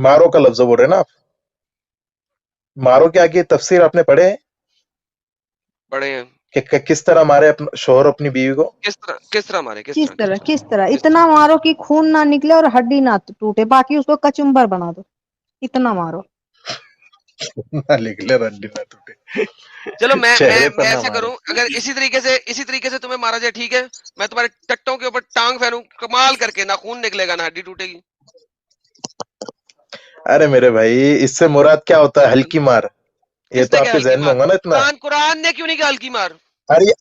मारो का लफ्ज बोल रहे हैं ना आप? मारो के आगे तफसीर आपने पढ़े हैं पढ़े हैं कि किस तरह मारे अपना शोहर अपनी बीवी को? किस तरह मारे, किस तरह इतना मारो कि खून ना निकले और हड्डी ना टूटे, बाकी उसको कचुम्बर बना दो, इतना मारो। ना निकले रंडी ना टूटे, चलो मैं चेहरे पर ना ऐसा मारे। करूं, अगर इसी तरीके से तुम्हें मारा जाए, ठीक है, मैं तुम्हारे टट्टों के ऊपर टांग फेरूं, कमाल करके ना खून निकलेगा ना हड्डी टूटेगी। अरे मेरे भाई, इससे मुराद क्या होता है? हल्की मार? ये तो किसने क्या आपके हल्की जहन में मार? होगा ना इतना। कुरान ने क्यों नहीं कहा हल्की मार? अरे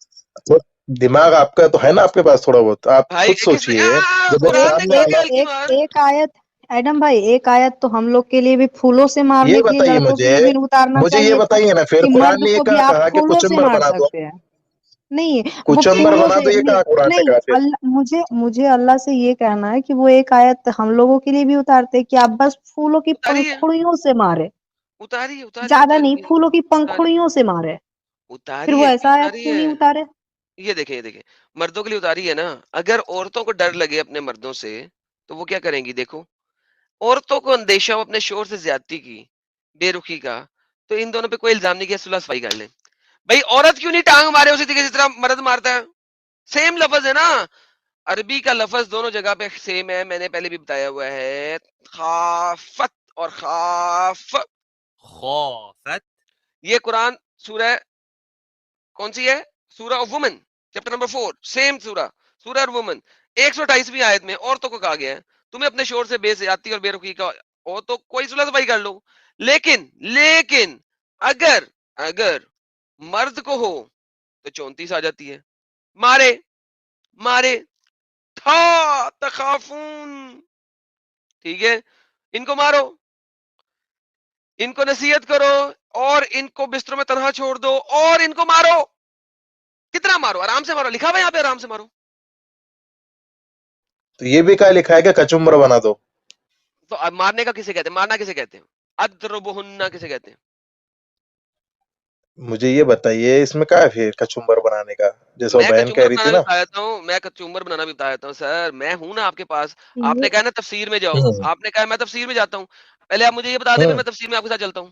तो दिमाग आपका तो है ना आपके पास थोड़ा बहुत, आप भाई खुद सोचिए। जब एक कुरान ने सामने कहा एक कि वाला, हल्की एक मार। एक आयत, एडम भाई एक आयत तो हम लोग के लिए भी फूलों से ये मारने के लिए बताइए लड़कों के मुझे, लिए भी उतारना मुझे ये चाहिए था बताइए ना फिर, कि कुरान मर्द ने ये को भी कहा आप कहा कि फूलों से कुचम्बर मार बना दो? सकते हैं। नहीं, वो कुचम्बर फूलों बना से दो ये नहीं, कहा कुरान ने नहीं, कहा फिर? अल्लाह मुझे मुझे अल्लाह से ये कहना है कि वो एक आयत हम लोगों के लिए भी उतारते हैं कि आप बस फूलों की उतारी है, पंखुड़ियों से मारे, उतारी है, उतारी है, ज्यादा उतारी नहीं, है, फूलों की उतारी पंखुड़ियों से मारे। फिर उतारी वो है, ऐसा आयत उतारी क्यों है। नहीं उतारे? ये देखें, ये देखें, मर्दों के लिए उतारी है ना। अगर औरतों को डर लगे अपने मर्दों से, तो वो क्या करेंगी? देखो, औरतों को अंदेशा हो अपने शोर से ज्यादती की, बेरुखी का, तो इन दोनों पे कोई इल्जाम नहीं किया, सुलह सफाई कर लें। भाई औरत क्यों नहीं टांग मारे उसी तरीके जिस तरह मर्द मारता है? सेम लफज है ना, अरबी का लफज दोनों जगह पे सेम है, मैंने पहले भी बताया हुआ है। खाफत और खाफ, खौफत, ये कुरान सूरह कौन सी है? सूरह of woman, chapter number 4, same सूरह और वुमन, 128वीं आयत में औरतों को कहा गया है तुम्हें अपने शोर से बेज़ियादती और बेरुखी का हो तो कोई सुलह सफाई कर लो। लेकिन लेकिन अगर अगर मर्द को हो तो 34 आ जाती है, मारे मारे था तखाफून, ठीक है, इनको मारो, इनको नसीहत करो, और इनको बिस्तरों में तनहा छोड़ दो, और इनको मारो। कितना मारो? आराम से मारो, लिखा हुआ है यहाँ पे आराम से मारो। तो ये भी क्या लिखा है कि कचुम्बर बना दो? तो अब मारने का किसे कहते हैं? मारना किसे कहते हैं? अद्रबुहुन्ना किसे कहते हैं? मुझे ये बताइए, इसमें क्या है फिर कचुम्बर बनाने का, जैसा वो मैं बहन कह कचूमर रही थी बनाना भी ना? बता देता हूँ, मैं कचूमर बनाना भी बता देता हूँ सर, मैं हूं ना आपके पास। आपने ये कहा ना तफसीर में जाओ, हम्म आपने कहा मैं तफसीर में जाता हूँ, पहले आप मुझे ये बता दे, फिर हम्म मैं तफसीर में आपके साथ चलता हूँ।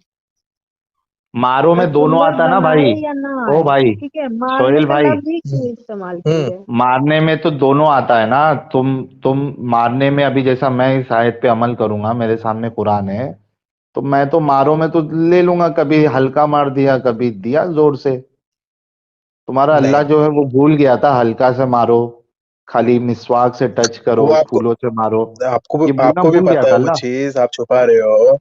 मारो में दोनों कचुम्बर आता ना बनाए भाई। या ना ओ आए, भाई, ठीक है, मारने सोहेल का भाई, लफ्ज ही क्यों इस्तेमाल हम्म किए? मारने में तो दोनों आता है ना। तुम मारने में, अभी जैसा मैं इस आयत पे अमल करूंगा, मेरे सामने कुरान है, तो मैं तो मारो में तो ले लूंगा, कभी हल्का मार दिया, कभी दिया जोर से। तुम्हारा अल्लाह नहीं, जो है वो भूल गया था, हल्का से मारो, खाली मिसवाक से टच करो, वो आपको फूलों से मारो, ये बोलना आपको भी भूल गया पता था है वो अल्लाह। चीज, आप छुपा रहे हो।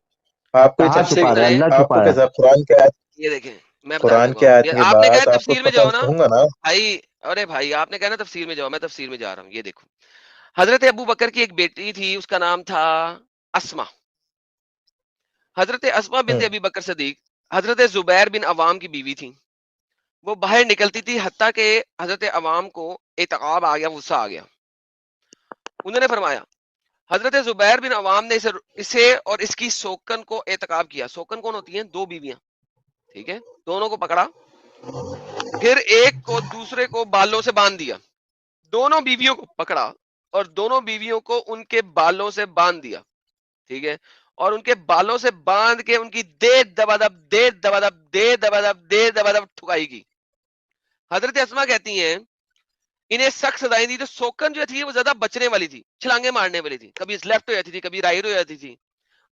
आपको ये कहाँ अच्छे, छुपा रहा है? अल्लाह आपको छुपा रहा है। कैसा ये देखें, मैं बताता कुरान हूँ की आपको, आयत के आपने कहा है बाद आपको तफसीर में पता जाओ ना होगा ना? भाई। अरे भाई आपने कहा ना तफसीर में जाओ, मैं तफसीर में जा रहा हूँ। ये देखो, हजरत अबू बकर की एक बेटी थी, उसका नाम था अस्मा। हजरत अस्मा बिनत हम्म अबी बकर सदीक हजरत जुबैर बिन अवाम की बीवी थी। वो बाहर निकलती थी, हत्ता के हजरत अवाम को एतकाब आ गया, गुस्सा आ गया। उन्होंने फरमाया, हजरत जुबैर बिन अवाम ने इसे और इसकी सोकन को एतकाब किया। सोकन कौन होती है? दो बीवियां, ठीक है, दोनों को पकड़ा, फिर एक को दूसरे को बालों से बांध दिया। दोनों बीवियों को पकड़ा और दोनों बीवियों को उनके बालों से बांध दिया, ठीक है, और उनके बालों से बांध के उनकी दे दबादब दे दबादब दे दबादब दे दबादब ठुकाई की। हजरत अस्मा कहती हैं इन्हें सख्त सजाएं दी। तो सोकन जो थी वो ज्यादा बचने वाली थी, छलांगे मारने वाली थी, कभी लेफ्ट हो जाती थी, कभी राइट हो जाती थी।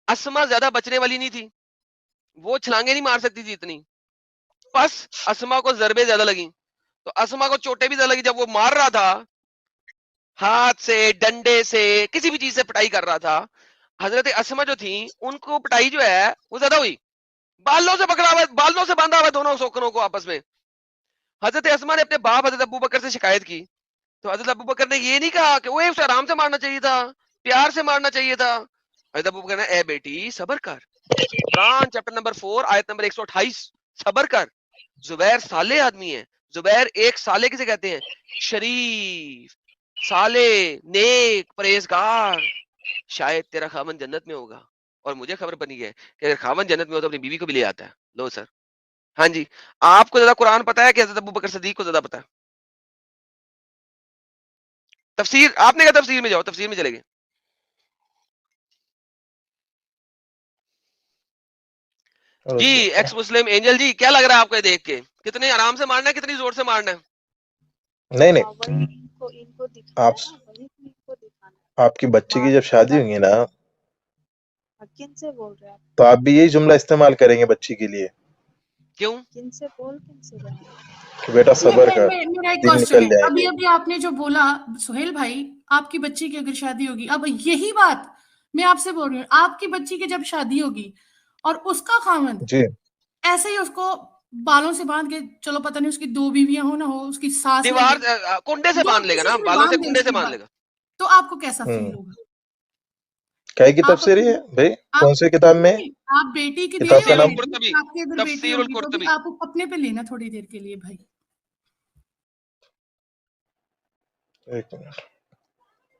अस्मा ज्यादा बचने वाली नहीं थी, वो छलांगे नहीं मार सकती थी इतनी। बस अस्मा को जरबे ज्यादा लगी, तो अस्मा को चोटें भी ज्यादा लगी। जब वो मार रहा था हाथ से, डंडे से, किसी भी चीज से पिटाई कर रहा था, हजरत अस्मा जो थी उनको पिटाई जो है वो ज्यादा हुई। बालों से पकड़ा हुआ, बालों से बांधा हुआ दोनों सोकनों को आपस में। हजरत अस्मा ने अपने बाप हजरत अबू बकर से शिकायत की, तो हजरत अबू बकर ने ये नहीं कहा कि वो उसे आराम से मारना चाहिए था, प्यार से मारना चाहिए था। हजरत अबू बकर ने, ए बेटी सबर कर, कुरान चैप्टर नंबर 4 आयत नंबर 128, सबर कर, जुबैर साले आदमी है। जुबैर एक साले किसे कहते हैं? शरीफ, साले, नेक, परहेजगार। शायद तेरा खामन जन्नत में होगा, और मुझे खबर बनी है कि अगर खामन जन्नत में हो तो अपनी बीवी को भी ले आता है। लो सर, हाँ जी, आपको ज्यादा कुरान पता है कि हजरत अबू बकर सदीक को ज्यादा पता है? तफसीर आपने कहा तफसीर में जाओ, तफसीर में चले गए। جی ایکس مسلم اینجل جی کیا لگ رہا ہے آپ کو یہ دیکھ کے؟ کتنے آرام سے مارنا ہے، کتنی زور سے مارنا ہے؟ نہیں نہیں، آپ کی بچی کی جب شادی ہوگی نا کن سے بول رہے ہیں آپ؟ تو آپ بھی یہی جملہ استعمال کریں گے بچی کے لیے کیوں؟ کن سے رہے ہیں؟ کہ بیٹا صبر کر، میرا ایک دن کوشچن نکل ہے، جائیں ابھی گے. ابھی آپ نے جو بولا سہیل بھائی، آپ کی بچی کی اگر شادی ہوگی، اب یہی بات میں آپ سے بول رہی ہوں، آپ کی بچی کی جب شادی ہوگی اور اس کا خاوند جی ایسے ہی اس کو بالوں سے باندھ کے، چلو پتہ نہیں اس کی 2 بیویاں ہو نہ ہو، اس کی ساس لے دیوار لے، کنڈے سے باندھ لے گا کسی نا، سے بھی بالوں سے باندھ دے کنڈے اس سے کی باندھ بات، لے گا. تو آپ کو کیسا فیل ہوگا؟ کیا کی آپ تفسیر ہے بھائی؟ کون سی کتاب میں؟ آپ بیٹی کی دے کتاب کا رہے نام ہیں، القرطبی، آپ کے ادھر بیٹی تفسیر ہوگی تو بھی القرطبی. آپ اپنے پہ لینا تھوڑی دیر کے لیے بھائی. ایک منٹ،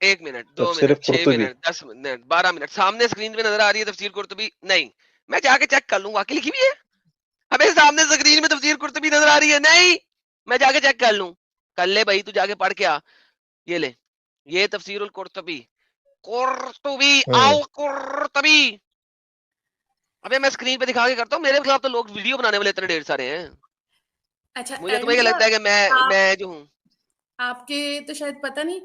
1 منٹ 2 تفسیر منٹ 6 قرطبی. منٹ 10 منٹ 12 منٹ سامنے اسکرین پہ نظر آ رہی ہے تفسیر قرطبی؟ نہیں، میں جا کے چیک کر لوں گا کہ لکھی ہوئی ہے. ہمیں سامنے اسکرین میں تفسیر قرطبی نظر آ رہی ہے؟ نہیں، میں جا کے چیک کر لوں. کر لے بھائی، تو جا کے پڑھ کے آ. یہ لے، یہ تفسیر القرطبی، قرطبی قرطبی. ابے میں اسکرین پہ دکھا کے کرتا ہوں، میرے خلاف تو لوگ ویڈیو بنانے والے اتنے ڈھیر سارے ہیں. اچھا مجھے تمہیں کیا لگتا ہے کہ میں جو ہوں؟ آپ کے تو شاید پتہ نہیں،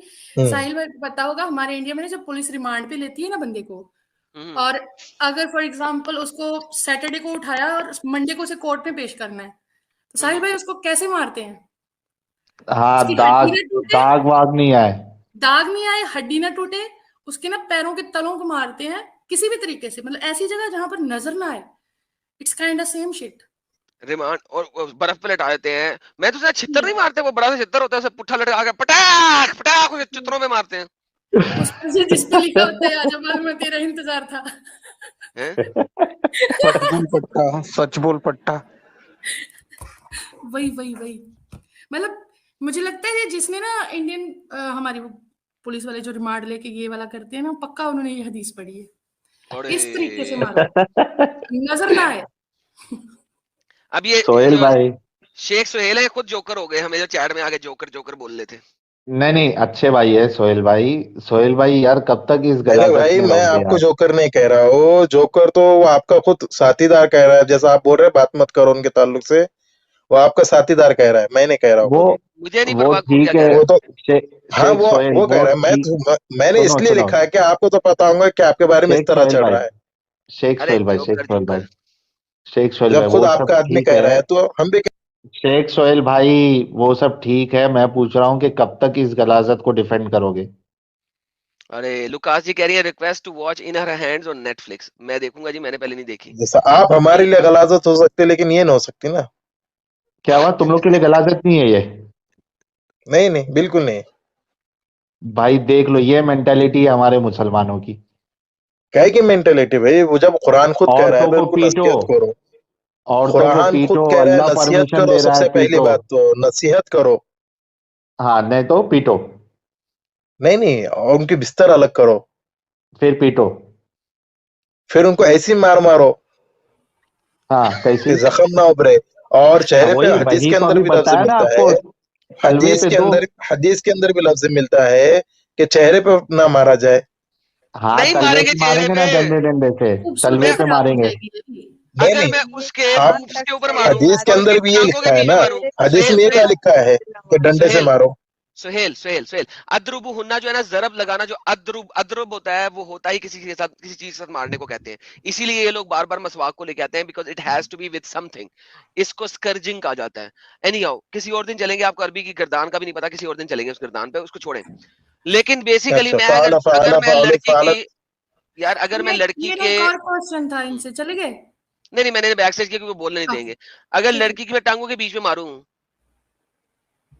ساحل بھائی پتا ہوگا، ہمارے انڈیا میں جب پولیس ریمانڈ پہ لیتی ہے نا بندے کو، اور اگر فار ایگزامپل اس کو سیٹرڈے کو اٹھایا اور منڈے کو اسے کورٹ میں پیش کرنا ہے، تو ساحل بھائی اس کو کیسے مارتے ہیں؟ ہاں، اس کی ہڈی نہ ٹوٹے، داغ واغ نہیں آئے، داغ نہیں آئے، ہڈی نہ ٹوٹے، اس کے نا پیروں کے تلوں کو مارتے ہیں کسی بھی طریقے سے، مطلب ایسی جگہ جہاں پر نظر نہ آئے. It's kind of same shit. ریمانڈ اور برف پہ لٹا دیتے ہیں. میں تو چھتر نہیں مارتے، وہ بڑا سا چھتر ہوتا ہے، اسے پٹھا لٹکا کے پٹاخ پٹاخ چتروں میں مارتے ہیں. اس پر سے جس پہ لکھا ہوتا ہے آجا بال میں تیرا انتظار تھا. سچ بول پٹا، سچ بول پٹا. وہی مطلب مجھے لگتا ہے جس نے نا انڈین ہماری وہ پولیس والے جو ریمانڈ لے کے یہ والا کرتے ہیں نا، پکا انہوں نے یہ حدیث پڑھی ہے، اس طریقے سے مارو نظر نہ آئے. اب یہ سہیل بھائی، شیخ سہیل ہے، خود جوکر ہو گئے، ہمیں جو چیٹ میں آگے جوکر جوکر بول رہے تھے. نہیں اچھے بھائی ہے سہیل بھائی یار کب تک اس نہیں نہیں غلاظت بھائی، میں میں رہو گے آپ کو یار؟ جوکر نہیں کہہ رہا ہوں. جوکر تو وہ آپ کا خود ساتھی دار کہہ رہا ہے، جیسا آپ بول رہے ہیں بات مت کرو ان کے تعلق سے، وہ آپ کا ساتھی دار کہہ رہا ہے، میں نہیں کہہ رہا ہوں کبھی. مجھے نہیں وہ پرواہ کو کیا ٹھیک کہہ ہے، رہا ہے. وہ تو ہاں شیخ سہیل وہ کہہ وہ رہا ہے. ٹھیک، میں نے اس سنو لیے سنو، لکھا ہے کہ آپ کو تو پتا ہوگا کہ آپ کے بارے میں اس شیخ طرح سہیل چل بھائی، رہا ہے. ارے شیخ جوکر سہیل جوکر. بھائی، شیخ سہیل جب بھائی خود وہ آپ سب کا آدمی ٹھیک کہہ رہا ہے. ہے تو ہم بھی شیخ سہیل بھائی وہ سب ٹھیک ہے، میں پوچھ رہا ہوں کہ کب تک اس غلاظت کو ڈیفینڈ کرو گے؟ ارے لوکاس جی کہہ رہی ہے request to watch in her hands on Netflix. میں دیکھوں گا جی، میں نے پہلے نہیں دیکھی. جیسا آپ ہمارے لیے غلاظت ہو سکتے لیکن یہ نہ ہو سکتی نا. کیا ہوا، تم لوگ کے لیے غلاظت نہیں ہے یہ؟ نہیں بالکل نہیں. بھائی دیکھ لو، یہ مینٹالٹی ہے ہمارے مسلمانوں کی. کیا کی مینٹلٹی بھائی؟ وہ جب قرآن خود کہہ رہا ہے عورتوں بھائی کو ان کو پیٹو، نصیحت کرو. عورتوں کو قرآن خود پیٹو، کہہ رہا ہے اللہ نصیحت پرمیشن کرو. دے سب رہا ہے سے پہلی پیٹو. بات تو نصیحت کرو. ہاں، نہیں تو پیٹو، نہیں اور ان کی بستر الگ کرو. پھر پیٹو. پھر ان کو ایسی مارو ہاں کہ کیسی؟ زخم نہ ابھرے. اور چہرے پہ حدیث وہی کے تو اندر ابھی بھی لفظ بتایا نا ملتا آپ کو، ہے، حلوے پہ دو. حدیث کے اندر بھی لفظ ملتا ہے کہ چہرے پہ نہ مارا جائے. ہاں، نہیں تلوے ماریں گے سے ماریں چہرے گے پہ. نا، ڈنڈے ڈنڈے سے تلوے خوبصورتی پہ خراب ماریں ہو گے. جائے گی. اگر میں نہیں اس کے آپ پوپس کے اوپر ماروں حدیث کے اور اس اندر کی بھی یہ ٹانگوں کے لکھا ہے بیچ میں نا، ماروں. حدیث سہیل میں یہ کیا سہیل لکھا ہے کہ ڈنڈے سے سہیل مارو. سہیل ادرب ہننا جو ہے نا، ضرب لگانا، جو ادرب ہوتا ہے وہ ہوتا ہی کسی کے ساتھ، کسی چیز کے ساتھ مارنے کو کہتے ہیں. اسی لیے یہ لوگ بار بار مسواک کو لے کے آتے ہیں، because it has to be with something. اس کو اسکرجنگ کہا جاتا ہے. اینی ہاؤ کسی اور دن چلیں گے، آپ کو عربی کی گردان کا بھی نہیں پتا، کسی اور دن چلیں گے اس گردان پہ، اس کو چھوڑیں. لیکن بیسیکلی اچھا، میں اگر میں فعل لڑکی کی، فعلت. یار اگر میں لڑکی میرا کے، ایک اور کوشچن تھا، ان سے چلے گئے. نہیں میں نے بیک سائڈ کیا کیونکہ وہ بولنے نہیں دیں گے. اگر لڑکی کی میں ٹانگوں کے بیچ میں ماروں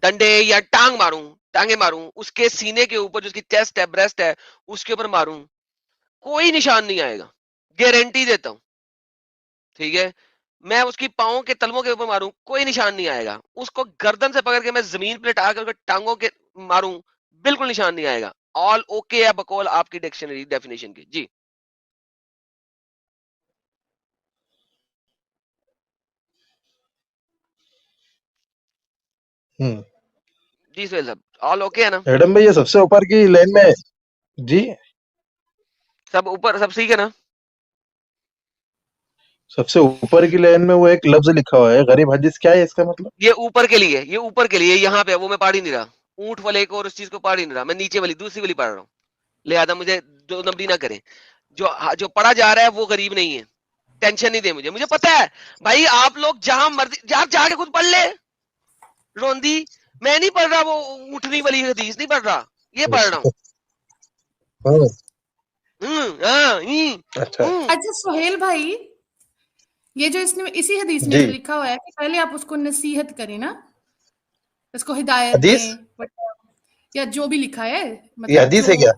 ڈنڈے، یا ٹانگیں ماروں اس کے سینے کے اوپر، جو اس کی چیسٹ ہے، بریسٹ ہے، اس کے اوپر ماروں، کوئی نشان نہیں آئے گا، گارنٹی دیتا ہوں. ٹھیک ہے، میں اس کی پاؤں کے تلووں کے اوپر ماروں، کوئی نشان نہیں آئے گا. اس کو گردن سے پکڑ کے میں زمین پہ لٹا کر ٹانگوں کے ماروں، بالکل نشان نہیں آئے گا. آل اوکے ہے بقول آپ کی ڈکشنری ڈیفینیشن کی. جی جی سہیل صاحب، آل اوکے ہے نا؟ ایڈم بھائی یہ سب سے اوپر کی لائن میں جی سب اوپر، سب صحیح ہے نا؟ सबसे ऊपर की लाइन में वो एक लफ्ज लिखा हुआ है गरीब हदीस, क्या है इसका मतलब? ये ऊपर के लिए, ये ऊपर के लिए, यहाँ पे वो मैं पढ़ ही नहीं रहा, ऊंट वाले को और उस चीज को पढ़ ही नहीं रहा, मैं नीचे वाली दूसरी वाली पढ़ रहा हूँ, लिहाजा मुझे दो नंबरी ना करें। जो पढ़ा जा रहा है वो गरीब नहीं है, टेंशन नहीं दे मुझे पता है भाई, आप लोग जहां मर्जी जाके खुद पढ़ ले रोंदी, मैं नहीं पढ़ रहा वो ऊँटनी वाली हदीस, नहीं पढ़ रहा, ये पढ़ रहा हूँ। हाँ, अच्छा अच्छा सोहेल भाई, ये जो इसने इसी हदीस में जी। जो लिखा हुआ है कि पहले आप उसको नसीहत करें ना, उसको हिदायत हदीस? दें, या जो भी लिखा है, ये मतलब हदीस है क्या?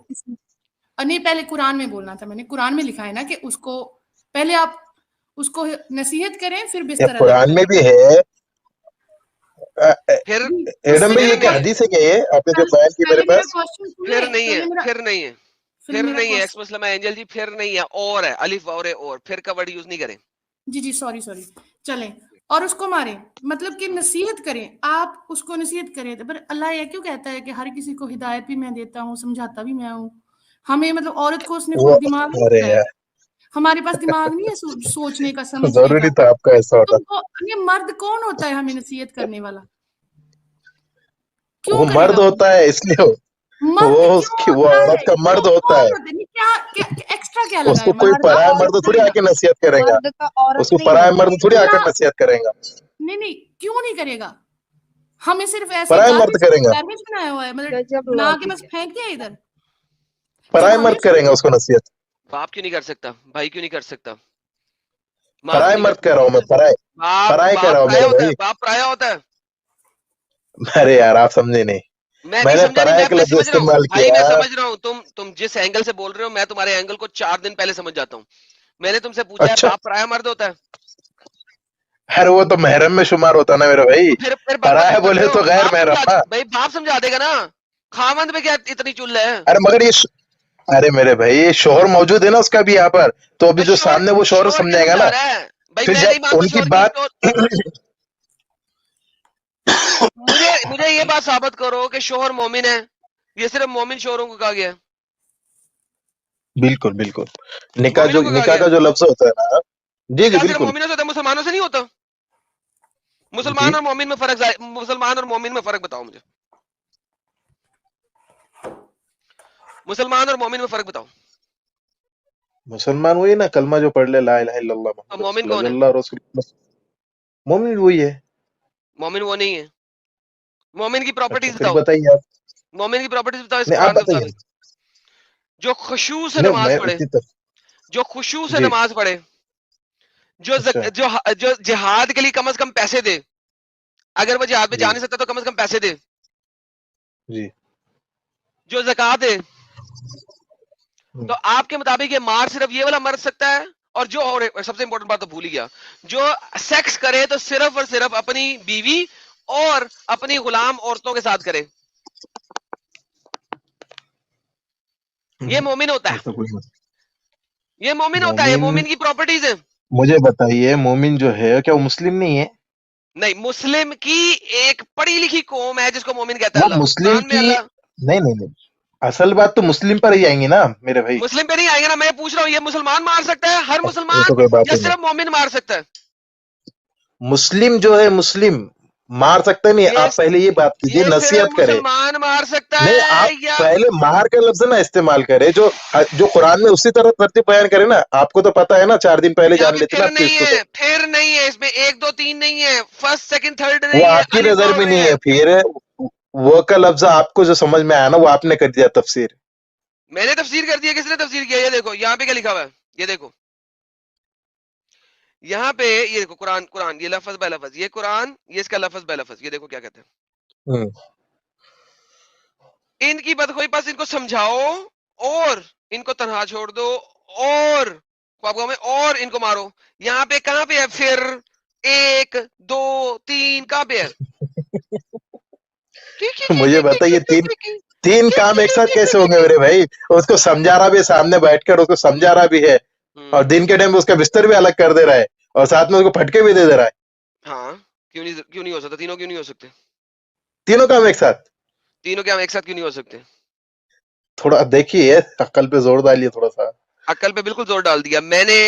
नहीं, पहले कुरान में बोलना था मैंने, कुरान में लिखा है ना कि उसको पहले आप उसको नसीहत करें फिर ये बिस्तर अलग कुरान में करें। भी है। फिर एडम भाई, ये क्या हदीस है क्या? ये आपने जो बयान की मेरे पास? फिर नहीं है, फिर नहीं है, एक्स मसलमा एंजल जी, फिर नहीं है, और है, अलिफ और फिर का वर्ड यूज नहीं करें। जी सॉरी चलें, और उसको मारें, मतलब कि नसीहत करें, आप उसको नसीहत करें। पर अल्लाह ये क्यों कहता है कि हर किसी को हिदायत भी मैं देता हूँ, समझाता भी मैं हूँ? हमें मतलब औरत को उसने वो खुद दिमाग नहीं अरे दिया है, यार, हमारे पास दिमाग नहीं है सोचने का, समझने जरूरी का। था आपका ऐसा होता। तो ये मर्द कौन होता है हमें नसीहत करने वाला? क्यों वो मर्द करेगा? होता है इसलिए मर्द वो क्यों उसकी वो होता औरत है? का क्यों मर्द होता है। कौन होता है? नहीं, क्या एक्स्ट्रा क्या लगा उसको है? कोई मर्द पराया औरत मर्द थोड़ी नहीं आके नसीहत करेगा, मर्द का औरत उसको नहीं पराया होता। मर्द थोड़ी आकर नसीहत करेगा। नहीं, क्यों नहीं करेगा? हमें सिर्फ ऐसे पराया मर्द करेगा, गार्बेज बनाया हुआ है, मतलब गजब बना के लॉजिक बस है। फेंक दिया इधर। पराया जब हमें मर्द करेगा उसको नसीहत। बाप क्यों नहीं कर सकता, भाई क्यों नहीं कर सकता, माँ क्यों पराया नहीं कर मर्द कह रहा हूँ मैं, सकती? पराये कह बाप रहा हूँ पराया मेरे होता है, भाई। बाप पराया होता है। अरे यार आप समझे नहीं, मैं नहीं मैंने समझा, नहीं, पराये का मैं लफ्ज समझ रहा हूँ इस्तेमाल भाई, मैं किया। समझ रहा हूँ, तुम जिस एंगल से बोल रहे हो, मैं तुम्हारे एंगल को 4 दिन पहले समझ जाता हूँ। मैंने तुमसे पूछा है अच्छा, बाप पराया मर्द होता है, अरे वो तो महरम में शुमार होता ना मेरे भाई। तो फिर बकवास पराया क्यों करते बोले हो? तो गैर बाप महरम समझा ना। भाई, बाप समझा देगा ना, खामंद में क्या इतनी चुल है? अरे मगर अरे मेरे भाई शोहर मौजूद है ना उसका भी यहाँ पर, तो अभी जो शोर सामने वो शोहर शोर क्या समझाएगा समझा ना। रहा है भाई? फिर मैं नहीं जब मानता उनकी शोर की, बात मुझे ये बात साबित करो कि शोहर मोमिन है, ये सिर्फ मोमिन शोहरों को कहा गया है, बिल्कुल बिल्कुल, मोमिनों को कहा निकाह गया का है। जो लफ्ज होता है ना। जी जी निकाह सिर्फ बिल्कुल। मोमिनों से होता है, मुसलमानों से नहीं होता। जी, मुसलमान और मोमिन में फर्क, मुसलमान और मोमिन में फर्क बताओ मुझे, मुसलमान और मोमिन में फर्क बताओ। मुसलमान वही ना कलमा जो पढ़ ले, ला इलाहा इल्लल्लाह तो मुहम्मद मोमिन रसूलुल्लाह, कौन जो है? अल्लाह रसूल। मोमिन वही है। मोमिन वो नहीं है। मोमिन की अच्छा प्रॉपर्टीज फिर बताओ, बताइए आप। मोमिन की प्रॉपर्टीज बताओ इस नहीं आप कुरान के बताइए। मुताबिक। जो खुशू से नहीं नमाज मैं पढ़े, उतनी तरह। जो खुशू से जी। नमाज पढ़े, अच्छा जो जिहाद के लिए कम से कम पैसे दे, अगर वो जिहाद में जा जी नहीं सकता तो कम से कम पैसे दे, जी। जो ज़कात दे, तो आपके मुताबिक ये मार सिर्फ ये वाला मर सकता है? और जो, और सबसे इंपॉर्टेंट बात तो भूल ही गया, जो सेक्स करे तो सिर्फ और सिर्फ अपनी बीवी और अपनी गुलाम औरतों के साथ करे, ये मोमिन होता है, ऐसा कोई मत। ये मोमिन होता है, ये मोमिन, मोमिन की प्रॉपर्टीज है। मुझे बताइए मोमिन जो है क्या वो मुस्लिम नहीं है? नहीं, मुस्लिम की एक पढ़ी लिखी कौम है जिसको मोमिन कहता है वो अल्लाह, मुस्लिम कुरान में की, अल्लाह। नहीं, असल बात तो मुस्लिम पर ही आएंगी ना मेरे भाई। मुस्लिम पे नहीं आएंगे ना, मैं पूछ रहा हूँ, ये मुसलमान मार सकता है, हर ये तो मुसलमान, कोई बात या ही नहीं। सिर्फ मोमिन मार सकता है? मुस्लिम जो है मुस्लिम मार सकता नहीं, आप पहले ये बात कीजिए, ये सिर्फ नसीहत करे। मुसलमान मार सकता नहीं आप है या पहले मार का लफ्ज ना इस्तेमाल करें, जो कुरान में उसी तरह तरतीब बयान करे ना। आपको तो पता है ना, 4 दिन पहले यहाँ जान पे लेते ना फिर आप नहीं चीज को। है, तो फिर नहीं है, इसमें 1 2 3 नहीं है, फर्स्ट सेकंड थर्ड वो नहीं है, आपकी अलिफ नजर वाव में में नहीं है। है, फिर वो का लफ्ज आपको जो समझ में आया ना वो आपने कर दिया तफसीर। मैंने तफसीर कर दिया, किसने तफसीर किया? ये देखो यहाँ पे क्या लिखा हुआ है, ये देखो यहाँ पे, ये देखो कुरान, ये लफ्ज बाय लफ्ज, ये कुरान, ये इसका लफ्ज बाय लफ्ज, ये देखो क्या कहते हैं। इनकी बदखोई, बस इनको समझाओ और इनको तनहा छोड़ दो और ख्वाबगों में, और इनको मारो। यहाँ पे कहाँ पे है फिर? 1 2 3 कहाँ पे है? मुझे बताइए तीन काम एक साथ कैसे होंगे मेरे भाई? उसको समझा रहा भी है, सामने बैठकर उसको समझा रहा भी है, और दिन के टाइम में उसका बिस्तर भी अलग कर दे रहा है, और साथ में उसको फटके भी दे रहा है। हाँ, क्यों नहीं हो सकता? तीनों क्यों नहीं हो सकते? तीनों काम एक साथ? तीनों क्या एक साथ क्यों नहीं हो सकते? थोड़ा देखिए, अक्ल पे जोर डालिए थोड़ा सा। अक्ल पे बिल्कुल जोर डाल दिया मैंने।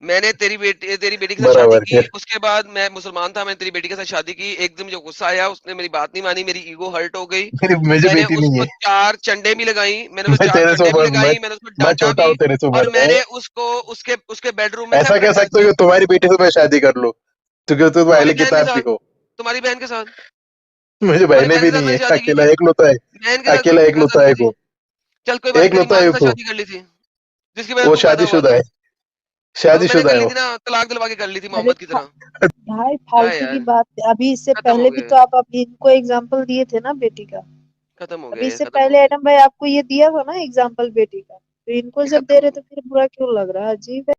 میں نے تیری بیٹی کے ساتھ شادی برابر کی, اس کے بعد میں مسلمان تھا, میں نے تیری بیٹی کے ساتھ شادی کی, ایک دن جو غصہ آیا اس نے میری بات نہیں مانی, میری ایگو ہرٹ ہو گئی, مجھے میں نے بیٹی اس نہیں کو ہے, 4 چنڈے بھی لگائی, میں نے میں تیرے سے عمر لگائی, میں نے اس کو میں ڈانٹا چھوٹا بھی, ہوں تیرے سے اور عمر میں میں. نے اس کو اس کے بیڈ روم میں ایسا کہہ سکتے ہو کہ تمہاری بیٹی سے میں شادی کر لوں کیونکہ تم اہل کتاب کی ہو. تمہاری بہن کے ساتھ, مجھے تمہاری بہنیں بہن بھی کے ساتھ نہیں میں ہے, نے شادی کی اکیلا تھی, ایک لوتا ہے, بہن کے ساتھ اکیلا ایک لوتا ہے کو, چل کوئی بات نہیں, ایک تیری لوتا ماں ہے کے ساتھ کو, شادی کر لی تھی جس کی وجہ وہ سے تو پیدا شادی ہوا شدہ تھا, ہے, شادی میں نے شدہ کر ہے لی وہ. تھی نا, طلاق دلوا کے کر لی تھی ارے محمد کی طرح. بھائی کیا فالتو کی یار, بات ہے. ابھی اس سے ختم پہلے ہو بھی گئے, تو آپ ابھی ان کو اگزامپل دیے تھے نا بیٹی کا. ختم ہو ابھی گئے, اس سے ختم ہو پہلے گئے, ایڈم بھائی آپ کو یہ دیا تھا نا اگزامپل بیٹی کا, تو ان کو یہ جب ختم دے ہو رہے گئے. تو پھر برا کیوں لگ رہا ہے؟ عجیب ہے.